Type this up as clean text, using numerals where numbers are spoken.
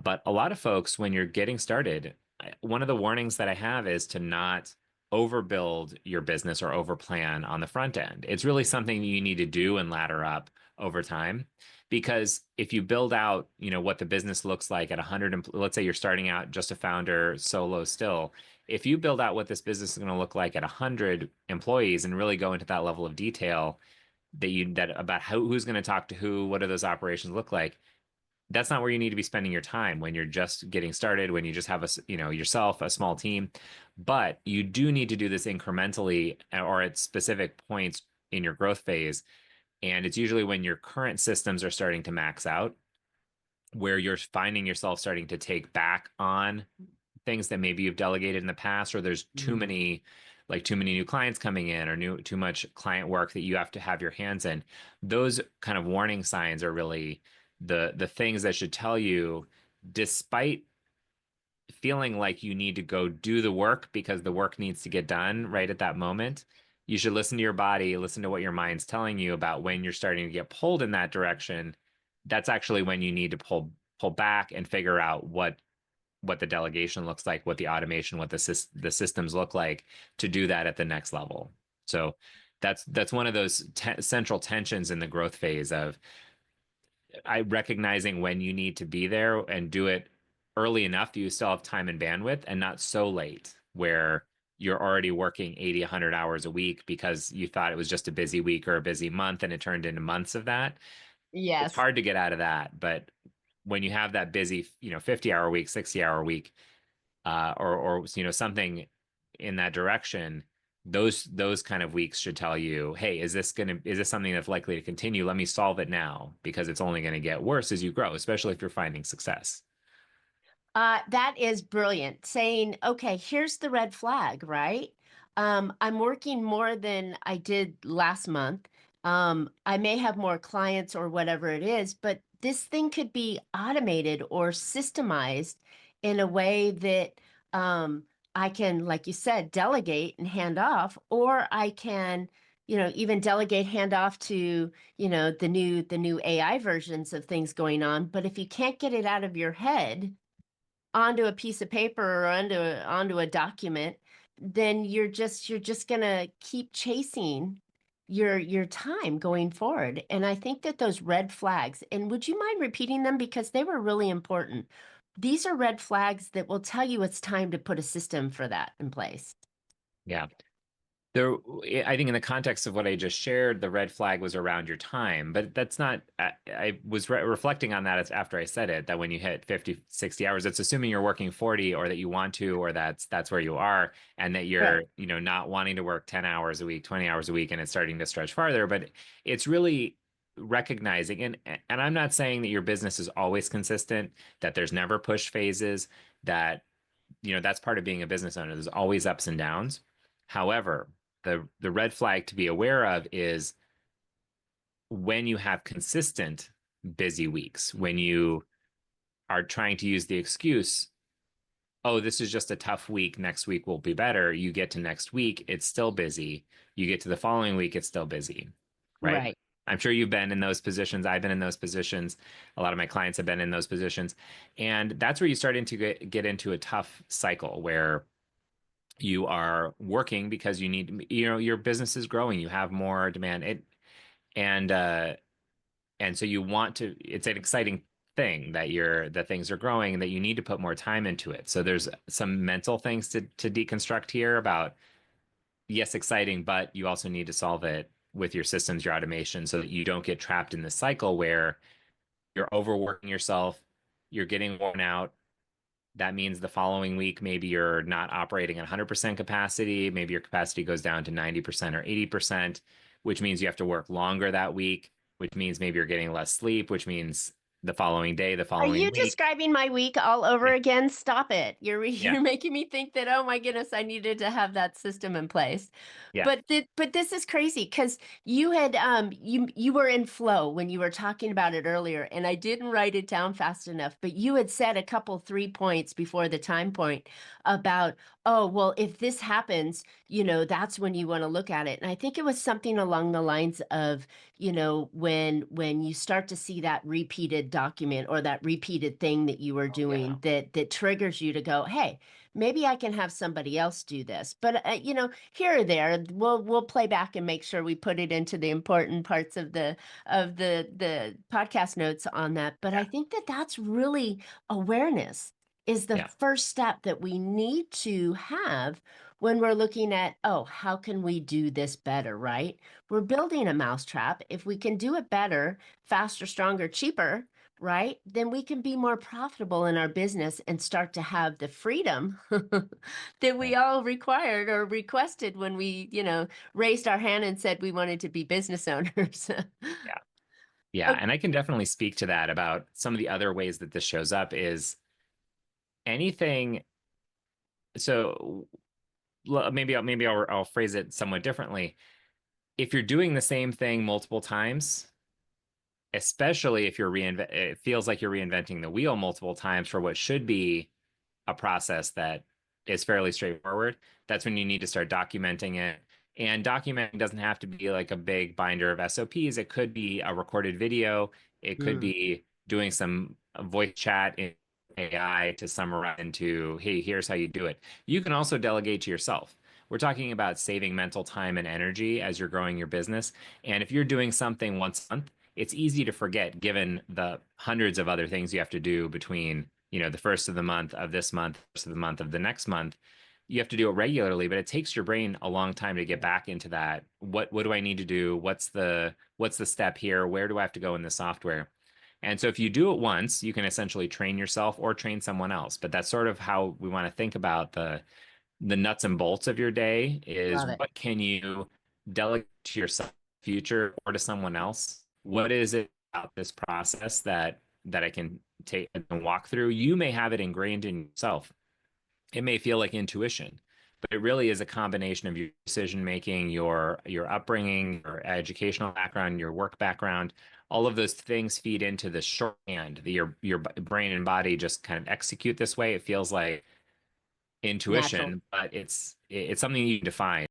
But a lot of folks, when you're getting started, one of the warnings that I have is to not overbuild your business or overplan on the front end. It's really something you need to do and ladder up over time. Because if you build out, what the business looks like at 100, let's say you're starting out just a founder solo still, if you build out what this business is going to look like at 100 employees and really go into that level of detail that about who's going to talk to who, what do those operations look like, that's not where you need to be spending your time when you're just getting started, when you just have yourself, a small team. But you do need to do this incrementally or at specific points in your growth phase. And it's usually when your current systems are starting to max out, where you're finding yourself starting to take back on things that maybe you've delegated in the past, or there's too many new clients coming in, or too much client work that you have to have your hands in. Those kind of warning signs are really the things that should tell you, despite feeling like you need to go do the work because the work needs to get done right at that moment, you should listen to your body, listen to what your mind's telling you about when you're starting to get pulled in that direction. That's actually when you need to pull back and figure out what the delegation looks like, what the automation, what the systems look like to do that at the next level. So that's one of those central tensions in the growth phase of I recognizing when you need to be there and do it early enough that you still have time and bandwidth, and not so late where you're already working 80, 100 hours a week because you thought it was just a busy week or a busy month and it turned into months of that. It's Yes. hard to get out of that. But when you have that busy, 50-hour week, 60-hour week, or something in that direction, those kind of weeks should tell you, hey, is this something that's likely to continue? Let me solve it now, because it's only going to get worse as you grow, especially if you're finding success. That is brilliant. Saying, okay, here's the red flag, right? I'm working more than I did last month. I may have more clients or whatever it is, but this thing could be automated or systemized in a way that I can, like you said, delegate and hand off, or I can, even delegate, hand off to, the new AI versions of things going on. But if you can't get it out of your head onto a piece of paper or onto a document, then you're just gonna keep chasing your time going forward. And I think that those red flags, and would you mind repeating them because they were really important. These are red flags that will tell you it's time to put a system for that in place. Yeah. There, I think in the context of what I just shared, the red flag was around your time, but that's not, I was reflecting on that after I said it, that when you hit 50, 60 hours, it's assuming you're working 40 or that you want to, or that's where you are, and that you're, Right. not wanting to work 10 hours a week, 20 hours a week, and it's starting to stretch farther. But it's really recognizing, and I'm not saying that your business is always consistent, that there's never push phases, that, that's part of being a business owner. There's always ups and downs. However, the red flag to be aware of is when you have consistent busy weeks, when you are trying to use the excuse, oh, this is just a tough week, next week will be better. You get to next week, it's still busy. You get to the following week, it's still busy, right? Right. I'm sure you've been in those positions. I've been in those positions. A lot of my clients have been in those positions. And that's where you start to get into a tough cycle where you are working because your business is growing, you have more demand, and uh and so you want to, it's an exciting thing that things are growing and that you need to put more time into it. So there's some mental things to deconstruct here about, yes, exciting, but you also need to solve it with your systems, your automation, so that you don't get trapped in this cycle where you're overworking yourself, you're getting worn out. That means the following week, maybe you're not operating at 100% capacity. Maybe your capacity goes down to 90% or 80%, which means you have to work longer that week, which means maybe you're getting less sleep, which means the following day, the Are following you week. describing my week all over Yeah. again? Stop it. Yeah. You're making me think that, oh my goodness, I needed to have that system in place. Yeah. But this is crazy because you were in flow when you were talking about it earlier, and I didn't write it down fast enough, but you had said a couple 3 points before the time point about, oh, well, if this happens, that's when you want to look at it. And I think it was something along the lines of, when you start to see that repeated document or that repeated thing that you were Oh, yeah. doing that triggers you to go, hey, maybe I can have somebody else do this. But here or there, we'll play back and make sure we put it into the important parts of the podcast notes on that. But I Yeah. think that that's really awareness is the Yeah. first step that we need to have when we're looking at, oh, how can we do this better, right? We're building a mousetrap. If we can do it better, faster, stronger, cheaper, right? Then we can be more profitable in our business and start to have the freedom that we Right. all required or requested when we, raised our hand and said we wanted to be business owners. Yeah. Yeah. Oh, And I can definitely speak to that about some of the other ways that this shows up is anything. So maybe I'll phrase it somewhat differently. If you're doing the same thing multiple times, especially if it feels like you're reinventing the wheel multiple times for what should be a process that is fairly straightforward, that's when you need to start documenting it. And documenting doesn't have to be like a big binder of SOPs. It could be a recorded video. It could mm, be doing some voice chat in AI to summarize into, hey, here's how you do it. You can also delegate to yourself. We're talking about saving mental time and energy as you're growing your business. And if you're doing something once a month, it's easy to forget given the hundreds of other things you have to do between the first of the month of this month, first of the month of the next month. You have to do it regularly, but it takes your brain a long time to get back into that. What do I need to do? What's the step here? Where do I have to go in the software? And so if you do it once, you can essentially train yourself or train someone else. But that's sort of how we want to think about the nuts and bolts of your day is love it. what can you delegate to yourself future or to someone else? What is it about this process that I can take and walk through? You may have it ingrained in yourself. It may feel like intuition, but it really is a combination of your decision making, your upbringing, your educational background, your work background. All of those things feed into the shorthand that your brain and body just kind of execute this way. It feels like Natural. intuition, but it's something you define.